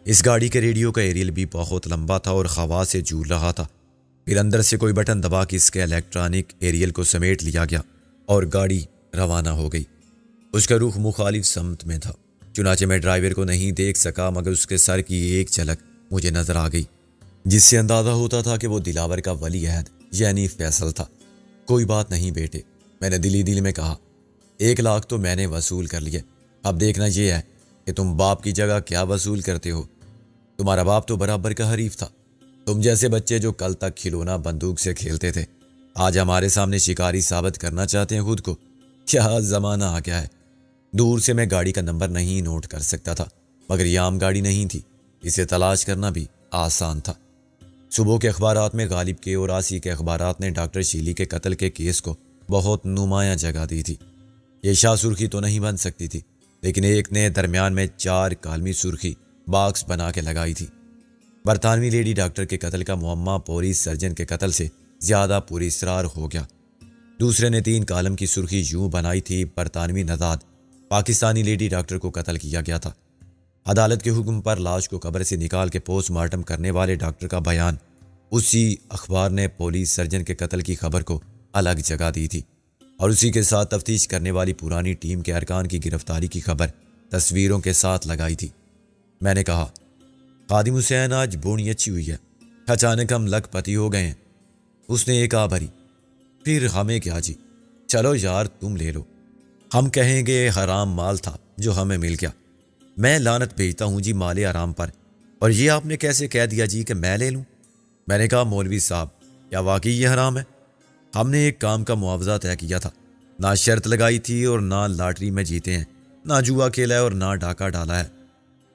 اس گاڑی کے ریڈیو کا ایریل بھی بہت لمبا تھا اور ہوا سے جھول رہا تھا۔ پھر اندر سے کوئی بٹن دبا کے اس کے الیکٹرانک ایریل کو سمیٹ لیا گیا اور گاڑی روانہ ہو گئی۔ اس کا رخ مخالف سمت میں تھا، چنانچہ میں ڈرائیور کو نہیں دیکھ سکا، مگر اس کے سر کی ایک جھلک مجھے نظر آ گئی، جس سے اندازہ ہوتا تھا کہ وہ دلاور کا ولی عہد یعنی فیصل تھا۔ کوئی بات نہیں بیٹے، میں نے دلی دل میں کہا، 1 لاکھ تو میں نے وصول کر لیے، اب دیکھنا یہ ہے کہ تم باپ کی جگہ کیا وصول کرتے ہو۔ تمہارا باپ تو برابر کا حریف تھا، تم جیسے بچے جو کل تک کھلونا بندوق سے کھیلتے تھے آج ہمارے سامنے شکاری ثابت کرنا چاہتے ہیں خود کو۔ کیا زمانہ آ گیا ہے۔ دور سے میں گاڑی کا نمبر نہیں نوٹ کر سکتا تھا، مگر یہ عام گاڑی نہیں تھی، اسے تلاش کرنا بھی آسان تھا۔ صبح کے اخبارات میں غالب کے اور آسی کے اخبارات نے ڈاکٹر شیلی کے قتل کے کیس کو بہت نمایاں جگہ دی تھی۔ یہ شاہ سرخی تو نہیں بن سکتی تھی، لیکن ایک نے درمیان میں 4 کالمی سرخی باکس بنا کے لگائی تھی۔ برطانوی لیڈی ڈاکٹر کے قتل کا معمہ پولیس سرجن کے قتل سے زیادہ پراسرار ہو گیا۔ دوسرے نے 3 کالم کی سرخی یوں بنائی تھی، برطانوی نژاد پاکستانی لیڈی ڈاکٹر کو قتل کیا گیا تھا۔ عدالت کے حکم پر لاش کو قبر سے نکال کے پوسٹ مارٹم کرنے والے ڈاکٹر کا بیان۔ اسی اخبار نے پولیس سرجن کے قتل کی خبر کو الگ جگہ دی تھی، اور اسی کے ساتھ تفتیش کرنے والی پرانی ٹیم کے ارکان کی گرفتاری کی خبر تصویروں کے ساتھ لگائی تھی۔ میں نے کہا، خادم حسین آج بونی اچھی ہوئی ہے، اچانک ہم لکھ پتی ہو گئے ہیں۔ اس نے ایک آ بھری، پھر ہمیں کیا جی، چلو یار تم لے لو، ہم کہیں گے حرام مال تھا جو ہمیں مل گیا۔ میں لعنت بھیجتا ہوں جی مال حرام پر، اور یہ آپ نے کیسے کہہ دیا جی کہ میں لے لوں؟ میں نے کہا، مولوی صاحب کیا واقعی یہ حرام ہے؟ ہم نے ایک کام کا معاوضہ طے کیا تھا، نہ شرط لگائی تھی اور نہ لاٹری میں جیتے ہیں، نہ جوا کھیلا ہے اور نہ ڈاکہ ڈالا ہے۔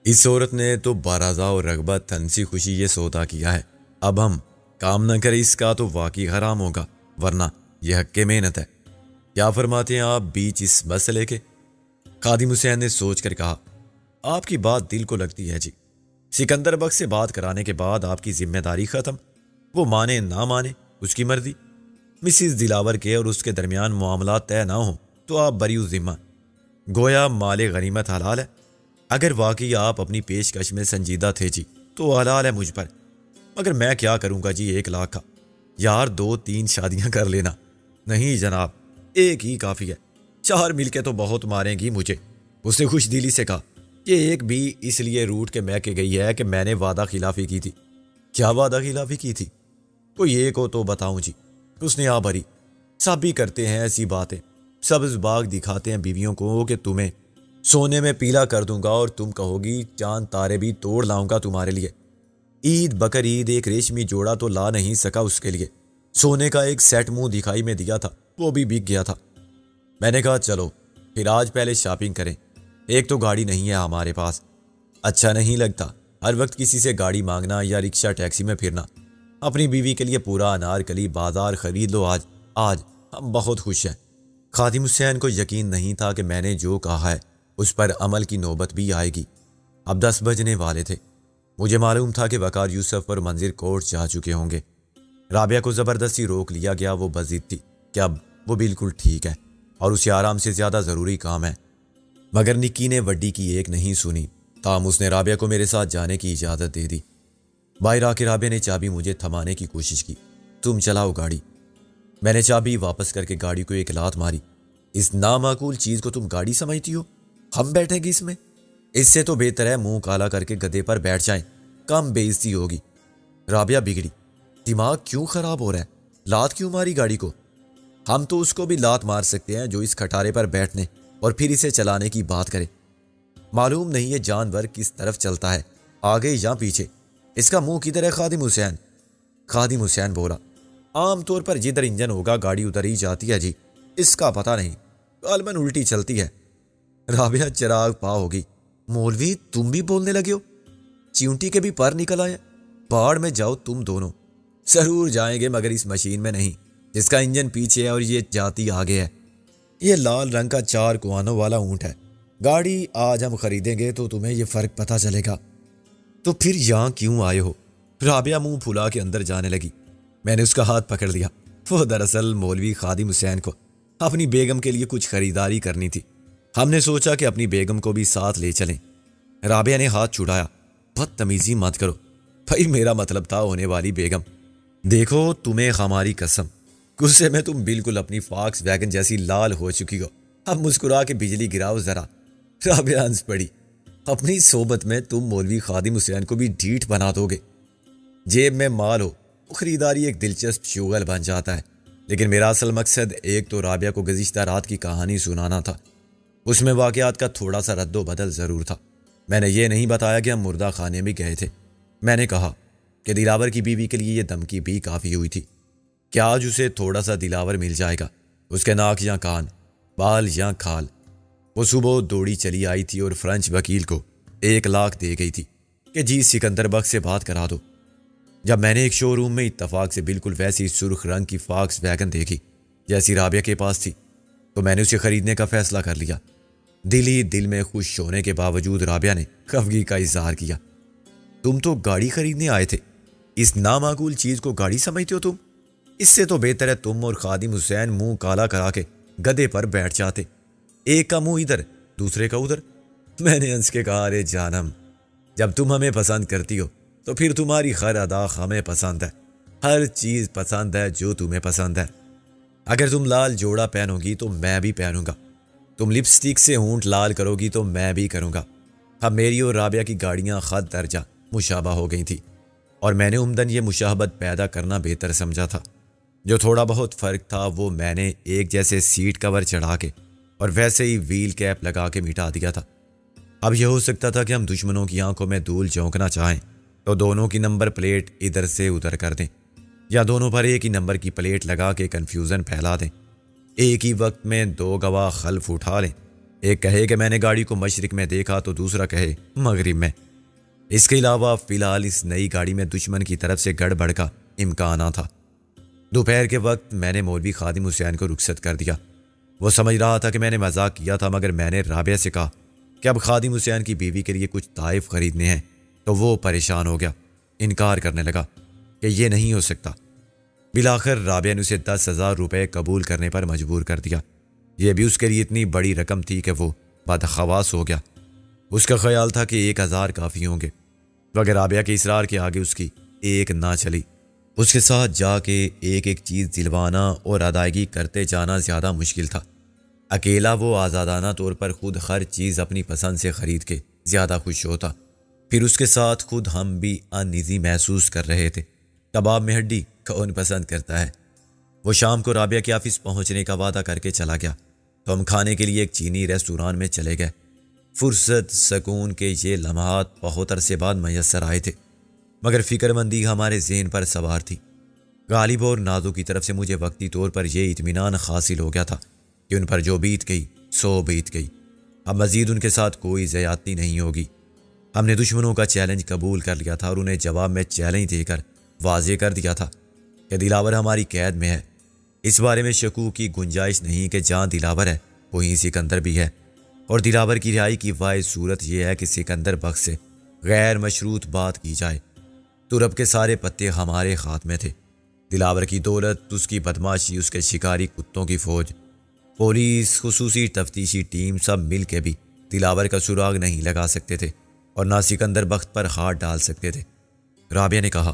اس عورت نے تو بارضا اور رغبت تنسی خوشی یہ سودا کیا ہے، اب ہم کام نہ کریں اس کا تو واقعی حرام ہوگا، ورنہ یہ حق کے محنت ہے۔ کیا فرماتے ہیں آپ بیچ اس مسئلے کے؟ خادم حسین نے سوچ کر کہا، آپ کی بات دل کو لگتی ہے جی، سکندر بخش سے بات کرانے کے بعد آپ کی ذمہ داری ختم، وہ مانے نہ مانے اس کی مرضی۔ مسز دلاور کے اور اس کے درمیان معاملات طے نہ ہوں تو آپ بری ذمہ، گویا مال غنیمت حلال ہے۔ اگر واقعی آپ اپنی پیشکش میں سنجیدہ تھے جی تو حلال ہے مجھ پر، مگر میں کیا کروں گا جی 1 لاکھ کا؟ یار 2-3 شادیاں کر لینا۔ نہیں جناب، ایک ہی کافی ہے، 4 مل کے تو بہت ماریں گی مجھے۔ اس نے خوش دلی سے کہا، یہ ایک بھی اس لیے روٹ کے میں کے گئی ہے کہ میں نے وعدہ خلافی کی تھی۔ کیا وعدہ خلافی کی تھی؟ کوئی ایک ہو تو بتاؤں جی۔ اس نے آ بھری، سب بھی کرتے ہیں ایسی باتیں، سبز باغ دکھاتے ہیں بیویوں کو کہ تمہیں سونے میں پیلا کر دوں گا اور تم کہو گی چاند تارے بھی توڑ لاؤں گا تمہارے لیے۔ عید بکر عید ایک ریشمی جوڑا تو لا نہیں سکا اس کے لیے، سونے کا ایک سیٹ منہ دکھائی میں دیا تھا، وہ بھی بک گیا تھا۔ میں نے کہا، چلو پھر آج پہلے شاپنگ کریں، ایک تو گاڑی نہیں ہے ہمارے پاس، اچھا نہیں لگتا ہر وقت کسی سے گاڑی مانگنا یا رکشہ ٹیکسی میں پھرنا۔ اپنی بیوی کے لیے پورا انارکلی بازار خرید لو آج ہم بہت خوش ہیں۔ خادم حسین کو یقین نہیں تھا کہ میں نے جو کہا ہے اس پر عمل کی نوبت بھی آئے گی۔ اب 10 بجنے والے تھے، مجھے معلوم تھا کہ وقار یوسف اور منظر کوٹ جا چکے ہوں گے۔ رابعہ کو زبردستی روک لیا گیا، وہ بضد تھی کہ اب وہ بالکل ٹھیک ہے اور اسے آرام سے زیادہ ضروری کام ہے، مگر نکی نے وڈی کی ایک نہیں سنی، تاہم اس نے رابعہ کو میرے ساتھ جانے کی اجازت دے دی۔ باہر آ کے رابعہ نے چابی مجھے تھمانے کی کوشش کی، تم چلاؤ گاڑی۔ میں نے چابی واپس کر کے گاڑی کو ایک لات ماری۔ اس نامعقول چیز کو تم گاڑی سمجھتی ہو؟ ہم بیٹھیں گے اس میں؟ اس سے تو بہتر ہے منہ کالا کر کے گدے پر بیٹھ جائیں، کم بے عزتی ہوگی۔ رابعہ بگڑی، دماغ کیوں خراب ہو رہا ہے؟ لات کیوں ماری گاڑی کو؟ ہم تو اس کو بھی لات مار سکتے ہیں جو اس کھٹارے پر بیٹھنے اور پھر اسے چلانے کی بات کرے۔ معلوم نہیں یہ جانور کس طرف چلتا ہے، آگے یا پیچھے، اس کا منہ کدھر ہے خادم حسین؟ خادم حسین بولا، عام طور پر جدھر انجن ہوگا گاڑی ادھر ہی جاتی ہے جی، اس کا پتہ نہیں، غالباً الٹی چلتی ہے۔ رابعہ چراغ پا ہوگی، مولوی تم بھی بولنے لگے ہو؟ چیونٹی کے بھی پر نکل آئے، باڑ میں جاؤ تم دونوں۔ ضرور جائیں گے مگر اس مشین میں نہیں جس کا انجن پیچھے ہے اور یہ جاتی آگے ہے۔ یہ لال رنگ کا 4 کوہانوں والا اونٹ ہے، گاڑی آج ہم خریدیں گے تو تمہیں یہ فرق پتہ چلے گا۔ تو پھر یہاں کیوں آئے ہو؟ رابعہ منہ پھلا کے اندر جانے لگی۔ میں نے اس کا ہاتھ پکڑ لیا، وہ دراصل مولوی خادم حسین کو اپنی بیگم کے لیے کچھ خریداری کرنی تھی، ہم نے سوچا کہ اپنی بیگم کو بھی ساتھ لے چلیں۔ رابعہ نے ہاتھ چھڑایا، بدتمیزی مت کرو بھائی، میرا مطلب تھا ہونے والی بیگم۔ دیکھو تمہیں ہماری قسم، غصے میں تم بالکل اپنی فاکس ویگن جیسی لال ہو چکی ہو۔ اب مسکرا کے بجلی گراؤ ذرا۔ رابعہ ہنس پڑی۔ اپنی صحبت میں تم مولوی خادم حسین کو بھی ڈھیٹ بنا دو گے۔ جیب میں مال ہو، خریداری ایک دلچسپ شغل بن جاتا ہے، لیکن میرا اصل مقصد ایک تو رابعہ کو گزشتہ رات کی کہانی سنانا تھا۔ اس میں واقعات کا تھوڑا سا رد و بدل ضرور تھا۔ میں نے یہ نہیں بتایا کہ ہم مردہ خانے میں گئے تھے۔ میں نے کہا کہ دلاور کی بیوی کے لیے یہ دھمکی بھی کافی ہوئی تھی کہ آج اسے تھوڑا سا دلاور مل جائے گا، اس کے ناک یا کان، بال یا کھال۔ وہ صبح دوڑی چلی آئی تھی اور فرینچ وکیل کو 1 لاکھ دے گئی تھی کہ جی سکندر بخش سے بات کرا دو۔ جب میں نے ایک شو روم میں اتفاق سے بالکل ویسی سرخ رنگ کی فاکس ویگن دیکھی جیسی رابعہ کے پاس تھی، تو میں نے اسے خریدنے کا فیصلہ کر لیا۔ دل ہی دل میں خوش ہونے کے باوجود رابعہ نے خفگی کا اظہار کیا۔ تم تو گاڑی خریدنے آئے تھے، اس نامعقول چیز کو گاڑی سمجھتے ہو تم؟ اس سے تو بہتر ہے تم اور خادم حسین منہ کالا کرا کے گدے پر بیٹھ جاتے، ایک کا منہ ادھر دوسرے کا ادھر۔ میں نے ہنس کے کہا، ارے جانم، جب تم ہمیں پسند کرتی ہو تو پھر تمہاری ہر ادا ہمیں پسند ہے، ہر چیز پسند ہے جو تمہیں پسند ہے۔ اگر تم لال جوڑا پہنو گی تو میں بھی پہنوں گا، تم لپسٹک سے ہونٹ لال کرو گی تو میں بھی کروں گا۔ اب میری اور رابعہ کی گاڑیاں خط درجہ مشابہ ہو گئی تھی، اور میں نے عمدن یہ مشابہت پیدا کرنا بہتر سمجھا تھا۔ جو تھوڑا بہت فرق تھا وہ میں نے ایک جیسے سیٹ کور چڑھا کے اور ویسے ہی ویل کیپ لگا کے مٹا دیا تھا۔ اب یہ ہو سکتا تھا کہ ہم دشمنوں کی آنکھوں میں دھول جھونکنا چاہیں تو دونوں کی نمبر پلیٹ ادھر سے ادھر کر دیں، یا دونوں پر ایک ہی نمبر کی پلیٹ لگا کے کنفیوژن پھیلا دیں۔ ایک ہی وقت میں 2 گواہ خلف اٹھا لیں، ایک کہے کہ میں نے گاڑی کو مشرق میں دیکھا تو دوسرا کہے مغرب میں۔ اس کے علاوہ فی الحال اس نئی گاڑی میں دشمن کی طرف سے گڑبڑ کا امکان تھا۔ دوپہر کے وقت میں نے مولوی خادم حسین کو رخصت کر دیا۔ وہ سمجھ رہا تھا کہ میں نے مذاق کیا تھا، مگر میں نے رابعہ سے کہا کہ اب خادم حسین کی بیوی کے لیے کچھ تحائف خریدنے ہیں، تو وہ پریشان ہو گیا، انکار کرنے لگا کہ یہ نہیں ہو سکتا۔ بالآخر رابعہ نے اسے 10,000 روپے قبول کرنے پر مجبور کر دیا۔ یہ بھی اس کے لیے اتنی بڑی رقم تھی کہ وہ بدحواس ہو گیا۔ اس کا خیال تھا کہ 1,000 کافی ہوں گے، مگر رابعہ کے اصرار کے آگے اس کی ایک نہ چلی۔ اس کے ساتھ جا کے ایک ایک چیز دلوانا اور ادائیگی کرتے جانا زیادہ مشکل تھا۔ اکیلا وہ آزادانہ طور پر خود ہر چیز اپنی پسند سے خرید کے زیادہ خوش ہوتا، پھر اس کے ساتھ خود ہم بھی انیزی محسوس کر رہے تھے۔ کباب میں ہڈی کون پسند کرتا ہے؟ وہ شام کو رابعہ کے آفس پہنچنے کا وعدہ کر کے چلا گیا تو ہم کھانے کے لیے ایک چینی ریستوران میں چلے گئے۔ فرصت سکون کے یہ لمحات بہت عرصے بعد میسر آئے تھے، مگر فکر مندی ہمارے ذہن پر سوار تھی۔ غالب اور نازو کی طرف سے مجھے وقتی طور پر یہ اطمینان حاصل ہو گیا تھا کہ ان پر جو بیت گئی سو بیت گئی، اب مزید ان کے ساتھ کوئی زیادتی نہیں ہوگی۔ ہم نے دشمنوں کا چیلنج قبول کر لیا تھا اور انہیں جواب میں چیلنج دے کر واضح کر دیا تھا کہ دلاور ہماری قید میں ہے۔ اس بارے میں شکوک کی گنجائش نہیں کہ جہاں دلاور ہے وہیں سکندر بھی ہے، اور دلاور کی رہائی کی واحد صورت یہ ہے کہ سکندر بخش سے غیر مشروط بات کی جائے۔ ترب کے سارے پتے ہمارے ہاتھ میں تھے۔ دلاور کی دولت، اس کی بدماشی، اس کے شکاری کتوں کی فوج، پولیس، خصوصی تفتیشی ٹیم، سب مل کے بھی دلاور کا سراغ نہیں لگا سکتے تھے اور نہ سکندر بخت پر ہاتھ ڈال سکتے تھے۔ رابعہ نے کہا،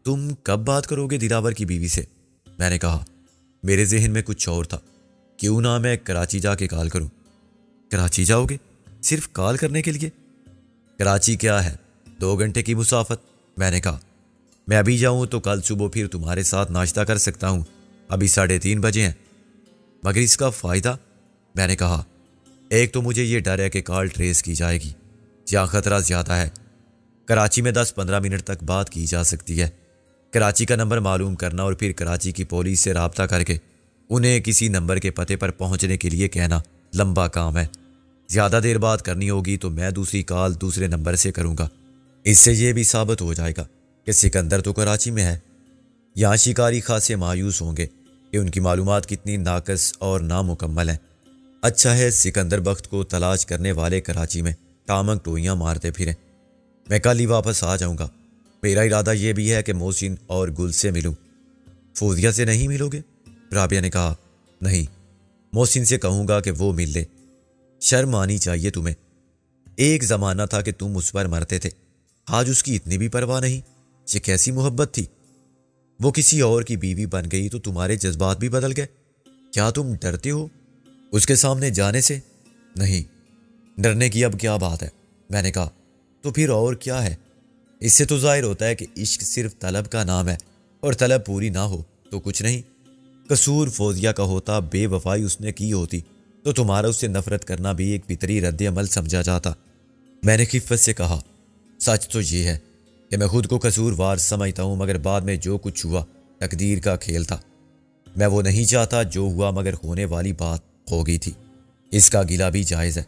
تم کب بات کرو گے دلاور کی بیوی سے؟ میں نے کہا، میرے ذہن میں کچھ اور تھا، کیوں نہ میں کراچی جا کے کال کروں۔ کراچی جاؤ گے؟ صرف کال کرنے کے لیے؟ کراچی کیا ہے، 2 گھنٹے کی مسافت۔ میں نے کہا، میں ابھی جاؤں تو کل صبح پھر تمہارے ساتھ ناشتہ کر سکتا ہوں، ابھی 3:30 بجے ہیں۔ مگر اس کا فائدہ؟ میں نے کہا، ایک تو مجھے یہ ڈر ہے کہ کال ٹریس کی جائے گی، جہاں خطرہ زیادہ ہے۔ کراچی میں 10-15 منٹ تک بات کی جا سکتی ہے۔ کراچی کا نمبر معلوم کرنا اور پھر کراچی کی پولیس سے رابطہ کر کے انہیں کسی نمبر کے پتے پر پہنچنے کے لیے کہنا لمبا کام ہے۔ زیادہ دیر بات کرنی ہوگی تو میں دوسری کال دوسرے نمبر سے کروں گا۔ اس سے یہ بھی ثابت ہو جائے گا کہ سکندر تو کراچی میں ہے۔ یہاں شکاری خاصے مایوس ہوں گے کہ ان کی معلومات کتنی ناقص اور نامکمل ہیں۔ اچھا ہے سکندر بخت کو تلاش کرنے والے کراچی میں ٹامک ٹوئیاں مارتے پھریں۔ میں کل ہی واپس آ جاؤں گا۔ میرا ارادہ یہ بھی ہے کہ محسن اور گل سے ملوں۔ فوزیہ سے نہیں ملو گے؟ رابعہ نے کہا، نہیں، محسن سے کہوں گا کہ وہ مل لے۔ شرم آنی چاہیے تمہیں، ایک زمانہ تھا کہ تم اس پر مرتے تھے، آج اس کی اتنی بھی پرواہ نہیں؟ یہ کیسی محبت تھی؟ وہ کسی اور کی بیوی بن گئی تو تمہارے جذبات بھی بدل گئے؟ کیا تم ڈرتے ہو اس کے سامنے جانے سے؟ نہیں، ڈرنے کی اب کیا بات ہے، میں نے کہا۔ تو پھر اور کیا ہے؟ اس سے تو ظاہر ہوتا ہے کہ عشق صرف طلب کا نام ہے، اور طلب پوری نہ ہو تو کچھ نہیں۔ قصور فوزیہ کا ہوتا، بے وفائی اس نے کی ہوتی تو تمہارا اس سے نفرت کرنا بھی ایک فطری رد عمل سمجھا جاتا۔ میں نے خفت سے کہا، سچ تو یہ ہے کہ میں خود کو قصوروار سمجھتا ہوں، مگر بعد میں جو کچھ ہوا تقدیر کا کھیل تھا۔ میں وہ نہیں چاہتا جو ہوا، مگر ہونے والی بات ہو گئی تھی۔ اس کا گلہ بھی جائز ہے۔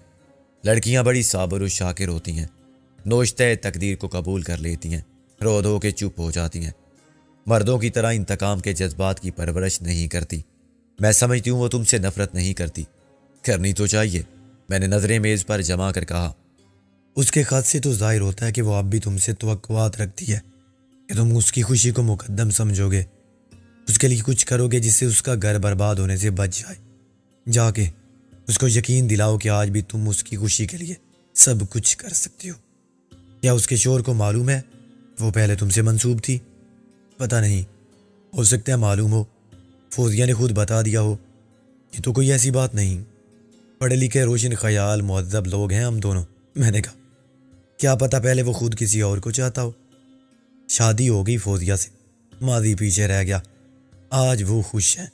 لڑکیاں بڑی صابر و شاکر ہوتی ہیں، نوشتہ تقدیر کو قبول کر لیتی ہیں، رو دھو کے چپ ہو جاتی ہیں۔ مردوں کی طرح انتقام کے جذبات کی پرورش نہیں کرتی۔ میں سمجھتی ہوں وہ تم سے نفرت نہیں کرتی۔ کرنی تو چاہیے، میں نے نظریں میز پر جما کر کہا۔ اس کے خط سے تو ظاہر ہوتا ہے کہ وہ اب بھی تم سے توقعات رکھتی ہے کہ تم اس کی خوشی کو مقدم سمجھو گے، اس کے لیے کچھ کرو گے جس سے اس کا گھر برباد ہونے سے بچ جائے۔ جا کے اس کو یقین دلاؤ کہ آج بھی تم اس کی خوشی کے لیے سب کچھ کر سکتی ہو۔ کیا اس کے شوہر کو معلوم ہے وہ پہلے تم سے منسوب تھی؟ پتہ نہیں، ہو سکتا ہے معلوم ہو، فوزیہ نے خود بتا دیا ہو۔ یہ تو کوئی ایسی بات نہیں، پڑھے لکھے روشن خیال مہذب لوگ ہیں ہم دونوں۔ میں نے کہا، کیا پتہ پہلے وہ خود کسی اور کو چاہتا ہو۔ شادی ہو گئی فوزیہ سے، ماضی پیچھے رہ گیا۔ آج وہ خوش ہیں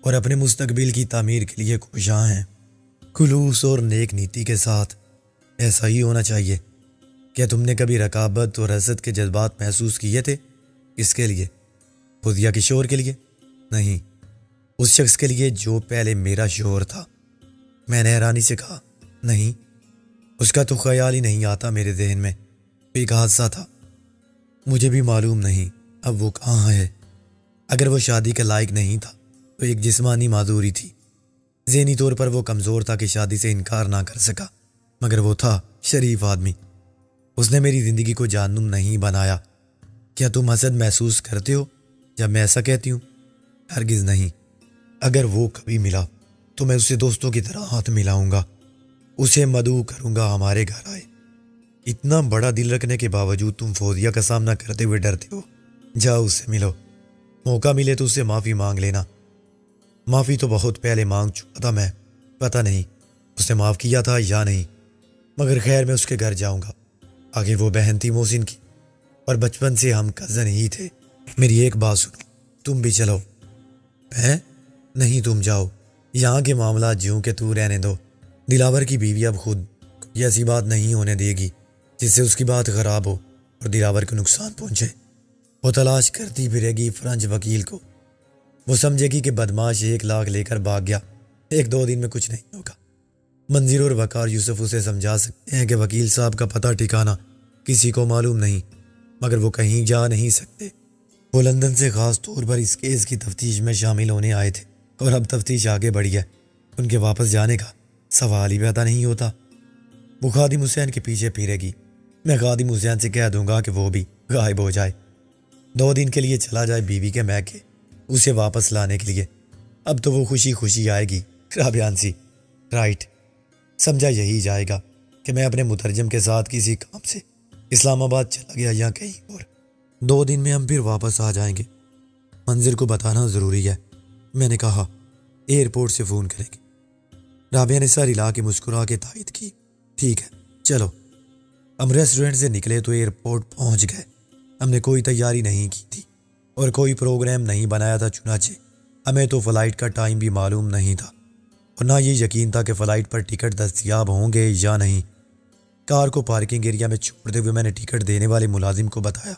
اور اپنے مستقبل کی تعمیر کے لیے کوشاں ہیں، خلوص اور نیک نیتی کے ساتھ۔ ایسا ہی ہونا چاہیے۔ کیا تم نے کبھی رقابت اور حسد کے جذبات محسوس کیے تھے؟ اس کے لیے، فوزیہ کے شوہر کے لیے؟ نہیں، اس شخص کے لیے جو پہلے میرا شوہر تھا۔ میں نے حیرانی سے کہا، نہیں، اس کا تو خیال ہی نہیں آتا میرے ذہن میں۔ ایک حادثہ تھا، مجھے بھی معلوم نہیں اب وہ کہاں ہے۔ اگر وہ شادی کے لائق نہیں تھا تو ایک جسمانی معذوری تھی۔ ذہنی طور پر وہ کمزور تھا کہ شادی سے انکار نہ کر سکا، مگر وہ تھا شریف آدمی۔ اس نے میری زندگی کو جہنم نہیں بنایا۔ کیا تم حسد محسوس کرتے ہو جب میں ایسا کہتی ہوں؟ ہرگز نہیں۔ اگر وہ کبھی ملا تو میں اسے دوستوں کی طرح ہاتھ ملاؤں گا، اسے مدعو کروں گا ہمارے گھر آئے۔ اتنا بڑا دل رکھنے کے باوجود تم فوزیہ کا سامنا کرتے ہوئے ڈرتے ہو۔ جاؤ اس سے ملو، موقع ملے تو اس سے معافی مانگ لینا۔ معافی تو بہت پہلے مانگ چکا تھا میں، پتہ نہیں اس نے معاف کیا تھا یا نہیں، مگر خیر میں اس کے گھر جاؤں گا۔ آگے وہ بہن تھی محسن کی، اور بچپن سے ہم کزن ہی تھے۔ میری ایک بات سنو، تم بھی چلو۔ میں؟ نہیں، تم جاؤ، یہاں کے معاملات جیوں کہ تو رہنے دو۔ دلاور کی بیوی اب خود کوئی ایسی بات نہیں ہونے دے گی جس سے اس کی بات خراب ہو اور دلاور کو نقصان پہنچے۔ وہ تلاش کرتی پھرے گی فرنچ وکیل کو۔ وہ سمجھے گی کہ بدماش 1 لاکھ لے کر بھاگ گیا، 1-2 دن میں کچھ نہیں ہوگا۔ منظر اور وقار یوسف اسے سمجھا سکتے ہیں کہ وکیل صاحب کا پتہ ٹھکانہ کسی کو معلوم نہیں، مگر وہ کہیں جا نہیں سکتے۔ وہ لندن سے خاص طور پر اس کیس کی تفتیش میں شامل ہونے آئے تھے، اور اب تفتیش آگے بڑھی ہے، ان کے واپس جانے کا سوال ہی پیدا نہیں ہوتا۔ وہ خادم حسین کے پیچھے پھرے گی، میں خادم حسین سے کہہ دوں گا کہ وہ بھی غائب ہو جائے، 2 دن کے لیے چلا جائے بیوی کے میکے اسے واپس لانے کے لیے۔ اب تو وہ خوشی خوشی آئے گی۔ رابعہ سی، رائٹ، سمجھا یہی جائے گا کہ میں اپنے مترجم کے ساتھ کسی کام سے اسلام آباد چلا گیا یا کہیں اور۔ 2 دن میں ہم پھر واپس آ جائیں گے۔ منظر کو بتانا ضروری ہے، میں نے کہا۔ ایئرپورٹ سے فون کریں گے۔ رابعہ نے سر ہلا کے مسکرا کے تائید کی۔ ٹھیک ہے، چلو۔ ہم ریسٹورنٹ سے نکلے تو ایئرپورٹ پہنچ گئے۔ ہم نے کوئی تیاری نہیں کی تھی اور کوئی پروگرام نہیں بنایا تھا، چنانچہ ہمیں تو فلائٹ کا ٹائم بھی معلوم نہیں تھا، اور نہ یہ یقین تھا کہ فلائٹ پر ٹکٹ دستیاب ہوں گے یا نہیں۔ کار کو پارکنگ ایریا میں چھوڑتے ہوئے میں نے ٹکٹ دینے والے ملازم کو بتایا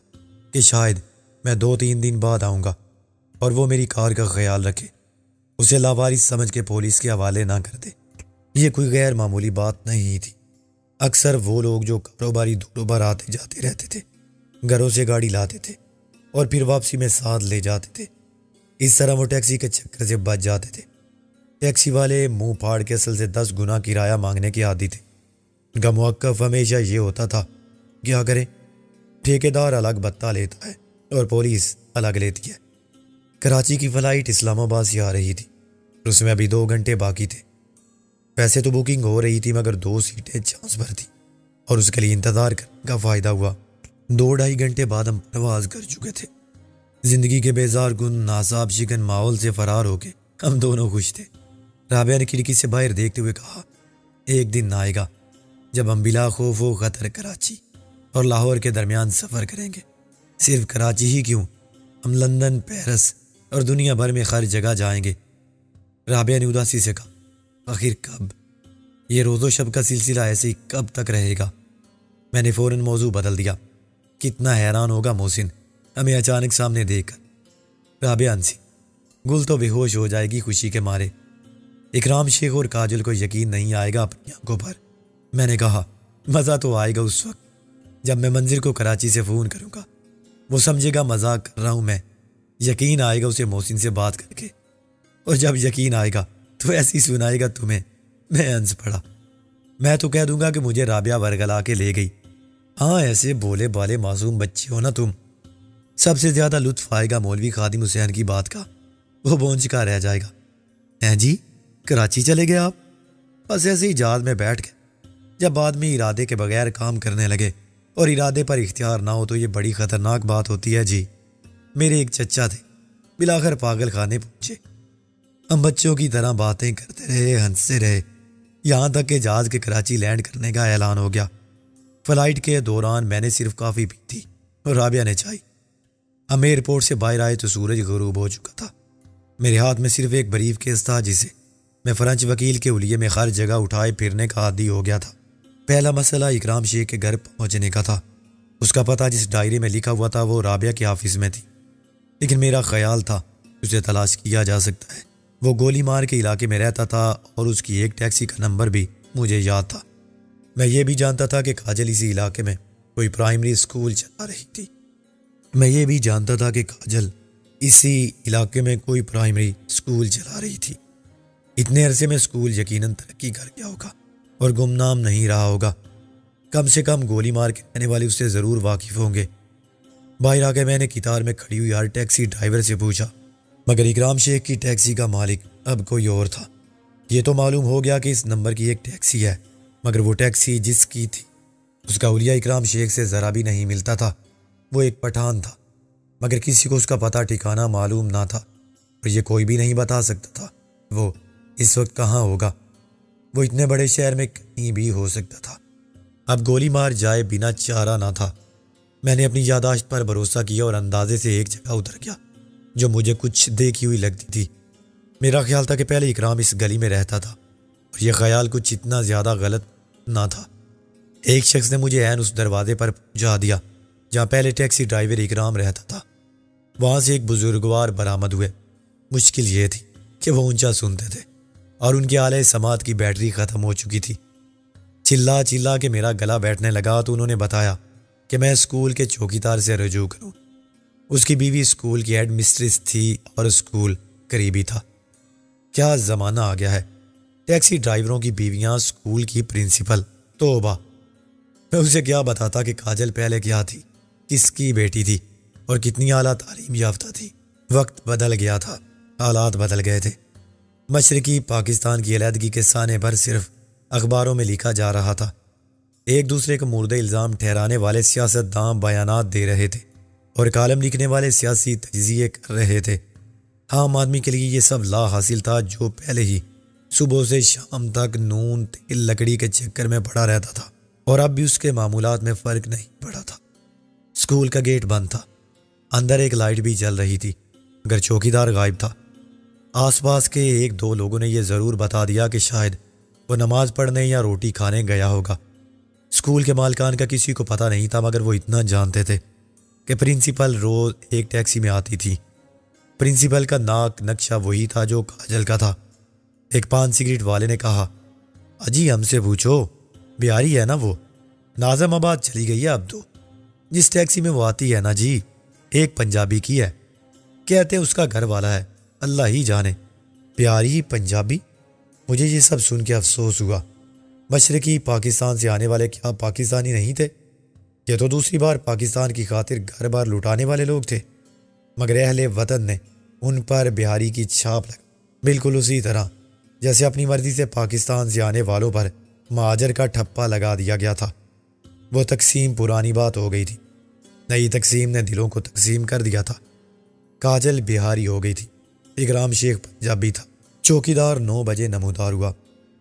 کہ شاید میں 2-3 دن بعد آؤں گا، اور وہ میری کار کا خیال رکھے، اسے لاوارث سمجھ کے پولیس کے حوالے نہ کر دے۔ یہ کوئی غیر معمولی بات نہیں تھی۔ اکثر وہ لوگ جو کاروباری دوروں پر آتے جاتے رہتے تھے، گھروں سے گاڑی لاتے تھے اور پھر واپسی میں ساتھ لے جاتے تھے، اس طرح وہ ٹیکسی کے چکر سے بچ جاتے تھے۔ ٹیکسی والے منہ پھاڑ کے اصل سے 10 گنا کرایہ مانگنے کے عادی تھے۔ ان کا موقف ہمیشہ یہ ہوتا تھا، کیا کریں، ٹھیکیدار الگ بتہ لیتا ہے اور پولیس الگ لیتی ہے۔ کراچی کی فلائٹ اسلام آباد سے آ رہی تھی، اس میں ابھی 2 گھنٹے باقی تھے۔ ویسے تو بکنگ ہو رہی تھی، مگر 2 سیٹیں چانس پر تھی، اور اس کے لیے انتظار کرنے کا فائدہ ہوا۔ 2-2.5 گھنٹے بعد ہم پرواز کر چکے تھے۔ زندگی کے بیزار کن ناصاب شکن ماحول سے فرار ہو کے ہم دونوں خوش تھے۔ رابعہ نے کھڑکی سے باہر دیکھتے ہوئے کہا، ایک دن آئے گا جب ہم بلا خوف و خطر کراچی اور لاہور کے درمیان سفر کریں گے۔ صرف کراچی ہی کیوں، ہم لندن، پیرس اور دنیا بھر میں ہر جگہ جائیں گے۔ رابعہ نے اداسی سے کہا، آخر کب؟ یہ روز و شب کا سلسلہ ایسے ہی کب تک رہے گا؟ میں نے فوراً موضوع بدل دیا۔ کتنا حیران ہوگا محسن ہمیں اچانک سامنے دیکھ کر۔ رابعہ ہنسی، گل تو بے ہوش ہو جائے گی خوشی کے مارے۔ اکرام شیخ اور کاجل کو یقین نہیں آئے گا اپنی آنکھوں پر۔ میں نے کہا، مزہ تو آئے گا اس وقت جب میں منظر کو کراچی سے فون کروں گا، وہ سمجھے گا مذاق کر رہا ہوں میں۔ یقین آئے گا اسے محسن سے بات کر کے، اور جب یقین آئے گا تو ایسی سنائے گا تمہیں۔ میں ہنس پڑا۔ میں تو کہہ دوں گا کہ مجھے رابعہ ورگلا کے لے گئی۔ ہاں، ایسے بولے بالے معصوم بچے ہو نا تم۔ سب سے زیادہ لطف آئے گا مولوی خادم حسین کی بات کا، وہ بونج کا رہ جائے گا۔ ہیں جی، کراچی چلے گئے آپ؟ بس ایسے ہی جہاز میں بیٹھ گئے۔ جب آدمی ارادے کے بغیر کام کرنے لگے اور ارادے پر اختیار نہ ہو تو یہ بڑی خطرناک بات ہوتی ہے جی۔ میرے ایک چچا تھے، بلاخر پاگل خانے پہنچے۔ ہم بچوں کی طرح باتیں کرتے رہے، ہنستے رہے، یہاں تک کہ جہاز کے کراچی لینڈ کرنے کا اعلان ہو گیا۔ فلائٹ کے دوران میں نے صرف کافی پی تھی اور رابعہ نے چائے۔ ہم ایئرپورٹ سے باہر آئے تو سورج غروب ہو چکا تھا۔ میرے ہاتھ میں صرف ایک بریف کیس تھا جسے میں فرانچ وکیل کے حلیے میں ہر جگہ اٹھائے پھرنے کا عادی ہو گیا تھا۔ پہلا مسئلہ اکرام شیخ کے گھر پہنچنے کا تھا۔ اس کا پتہ جس ڈائری میں لکھا ہوا تھا وہ رابعہ کے آفس میں تھی، لیکن میرا خیال تھا اسے تلاش کیا جا سکتا ہے۔ وہ گولی مار کے علاقے میں رہتا تھا اور اس کی ایک ٹیکسی کا نمبر بھی مجھے یاد تھا۔ میں یہ بھی جانتا تھا کہ کاجل اسی علاقے میں کوئی پرائمری اسکول چلا رہی تھی۔ اتنے عرصے میں اسکول یقیناً ترقی کر گیا ہوگا اور گمنام نہیں رہا ہوگا۔ کم سے کم گولی مار کے رہنے والے اس سے ضرور واقف ہوں گے۔ باہر آ کے میں نے قطار میں کھڑی ہوئی ہر ٹیکسی ڈرائیور سے پوچھا، مگر اکرام شیخ کی ٹیکسی کا مالک اب کوئی اور تھا۔ یہ تو معلوم ہو گیا کہ اس نمبر کی ایک ٹیکسی ہے، مگر وہ ٹیکسی جس کی تھی اس کا حلیہ اکرام شیخ سے ذرا بھی نہیں ملتا تھا۔ وہ ایک پٹھان تھا، مگر کسی کو اس کا پتہ ٹھکانہ معلوم نہ تھا اور یہ کوئی بھی نہیں بتا سکتا تھا وہ اس وقت کہاں ہوگا۔ وہ اتنے بڑے شہر میں کہیں بھی ہو سکتا تھا۔ اب گولی مار جائے بنا چارہ نہ تھا۔ میں نے اپنی یادداشت پر بھروسہ کیا اور اندازے سے ایک جگہ اتر گیا جو مجھے کچھ دیکھی ہوئی لگتی تھی۔ میرا خیال تھا کہ پہلے اکرام اس گلی میں رہتا تھا اور یہ خیال کچھ اتنا زیادہ غلط نہ تھا۔ ایک شخص نے مجھے عین اس دروازے پر پہنچا دیا جہاں پہلے ٹیکسی ڈرائیور اکرام رہتا تھا۔ وہاں سے ایک بزرگوار برآمد ہوئے۔ مشکل یہ تھی کہ وہ اونچا سنتے تھے اور ان کے آلے سماعت کی بیٹری ختم ہو چکی تھی۔ چلا چلا کے میرا گلا بیٹھنے لگا تو انہوں نے بتایا کہ میں اسکول کے چوکیدار سے رجوع کروں۔ اس کی بیوی اسکول کی ہیڈ مسٹریس تھی اور اسکول قریبی تھا۔ کیا زمانہ آ گیا ہے، ٹیکسی ڈرائیوروں کی بیویاں اسکول کی پرنسپل۔ توبہ! میں اسے کیا بتاتا کہ کاجل پہلے کیا تھی، کس کی بیٹی تھی اور کتنی اعلیٰ تعلیم یافتہ تھی۔ وقت بدل گیا تھا، حالات بدل گئے تھے۔ مشرقی پاکستان کی علیحدگی کے سانے پر صرف اخباروں میں لکھا جا رہا تھا۔ ایک دوسرے کو مورد الزام ٹھہرانے والے سیاست داں بیانات دے رہے تھے اور کالم لکھنے والے سیاسی تجزیے کر رہے تھے۔ عام آدمی کے لیے یہ سب لا حاصل تھا جو پہلے ہی صبح سے شام تک نون تیل لکڑی کے چکر میں پڑا رہتا تھا، اور اب بھی اس کے معمولات میں فرق نہیں پڑا تھا۔ اسکول کا گیٹ بند تھا، اندر ایک لائٹ بھی جل رہی تھی مگر چوکیدار غائب تھا۔ آس پاس کے ایک دو لوگوں نے یہ ضرور بتا دیا کہ شاید وہ نماز پڑھنے یا روٹی کھانے گیا ہوگا۔ اسکول کے مالکان کا کسی کو پتہ نہیں تھا، مگر وہ اتنا جانتے تھے کہ پرنسپل روز ایک ٹیکسی میں آتی تھی۔ پرنسپل کا ناک نقشہ وہی تھا جو کاجل کا تھا۔ ایک پان سگریٹ والے نے کہا، اجی ہم سے پوچھو، بیاری ہے نا وہ؟ ناظم آباد چلی گئی ہے اب تو۔ جس ٹیکسی میں وہ آتی ہے نا جی، ایک پنجابی کی ہے، کہتے اس کا گھر والا ہے، اللہ ہی جانے۔ پیاری پنجابی؟ مجھے یہ سب سن کے افسوس ہوا۔ مشرقی پاکستان سے آنے والے کیا پاکستانی نہیں تھے؟ یہ تو دوسری بار پاکستان کی خاطر گھر بار لٹانے والے لوگ تھے، مگر اہل وطن نے ان پر بہاری کی چھاپ لگا، بالکل اسی طرح جیسے اپنی مرضی سے پاکستان سے آنے والوں پر مہاجر کا ٹھپا لگا دیا گیا تھا۔ وہ تقسیم پرانی بات ہو گئی تھی۔ نئی تقسیم نے دلوں کو تقسیم کر دیا تھا۔ کاجل بہاری ہو گئی تھی، اکرام شیخ پنجابی تھا۔ چوکیدار 9 بجے نمودار ہوا۔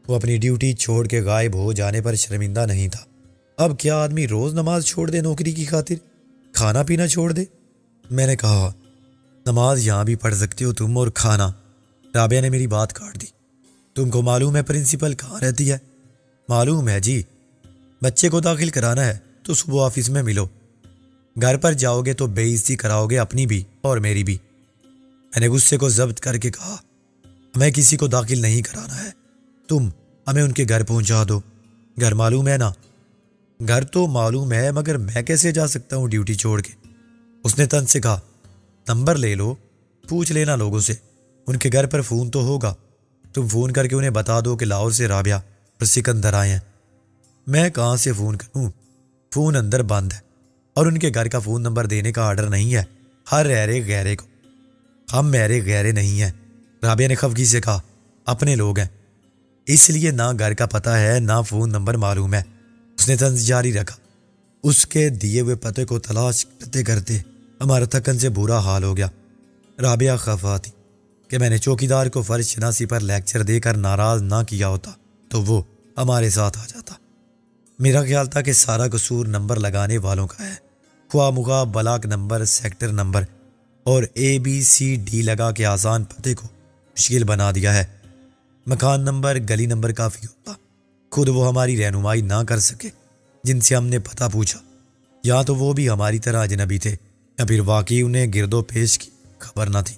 وہ اپنی ڈیوٹی چھوڑ کے غائب ہو جانے پر شرمندہ نہیں تھا۔ اب کیا آدمی روز نماز چھوڑ دے نوکری کی خاطر؟ کھانا پینا چھوڑ دے؟ میں نے کہا نماز یہاں بھی پڑھ سکتے ہو تم، اور کھانا۔ رابعہ نے میری بات کاٹ دی۔ تم کو معلوم ہے پرنسپل کہاں رہتی ہے؟ معلوم ہے جی، بچے کو داخل کرانا ہے تو صبح آفس میں ملو، گھر پر جاؤ گے تو بے عزتی کراؤ گے اپنی بھی اور میری بھی۔ میں نے غصے کو ضبط کر کے کہا ہمیں کسی کو داخل نہیں کرانا ہے، تم ہمیں ان کے گھر پہنچا دو۔ گھر معلوم ہے نا؟ گھر تو معلوم ہے، مگر میں کیسے جا سکتا ہوں ڈیوٹی چھوڑ کے؟ اس نے تن سے کہا نمبر لے لو، پوچھ لینا لوگوں سے، ان کے گھر پر فون تو ہوگا، تم فون کر کے انہیں بتا دو کہ لاہور سے رابعہ اور سکندر آئے ہیں۔ میں کہاں سے فون کروں؟ فون اندر بند ہے، اور ان کے گھر کا فون نمبر دینے کا آرڈر نہیں ہے، ہر ایرے غیرے کو۔ ہم میرے غیرے نہیں ہیں، رابعہ نے خفگی سے کہا، اپنے لوگ ہیں، اس لیے نہ گھر کا پتہ ہے نہ فون نمبر معلوم ہے۔ اس نے طنز جاری رکھا۔ اس کے دیے ہوئے پتے کو تلاش کرتے کرتے ہمارا تھکن سے برا حال ہو گیا۔ رابعہ خفا تھی کہ میں نے چوکیدار کو فرض شناسی پر لیکچر دے کر ناراض نہ کیا ہوتا تو وہ ہمارے ساتھ آ جاتا۔ میرا خیال تھا کہ سارا قصور نمبر لگانے والوں کا ہے، خواہ مخواہ بلاک نمبر، سیکٹر نمبر اور ABCD لگا کے آسان پتے کو مشکل بنا دیا ہے۔ مکان نمبر، گلی نمبر کافی ہوتا، خود وہ ہماری رہنمائی نہ کر سکے جن سے ہم نے پتہ پوچھا، یا تو وہ بھی ہماری طرح اجنبی تھے یا پھر واقعی انہیں گرد و پیش کی خبر نہ تھی۔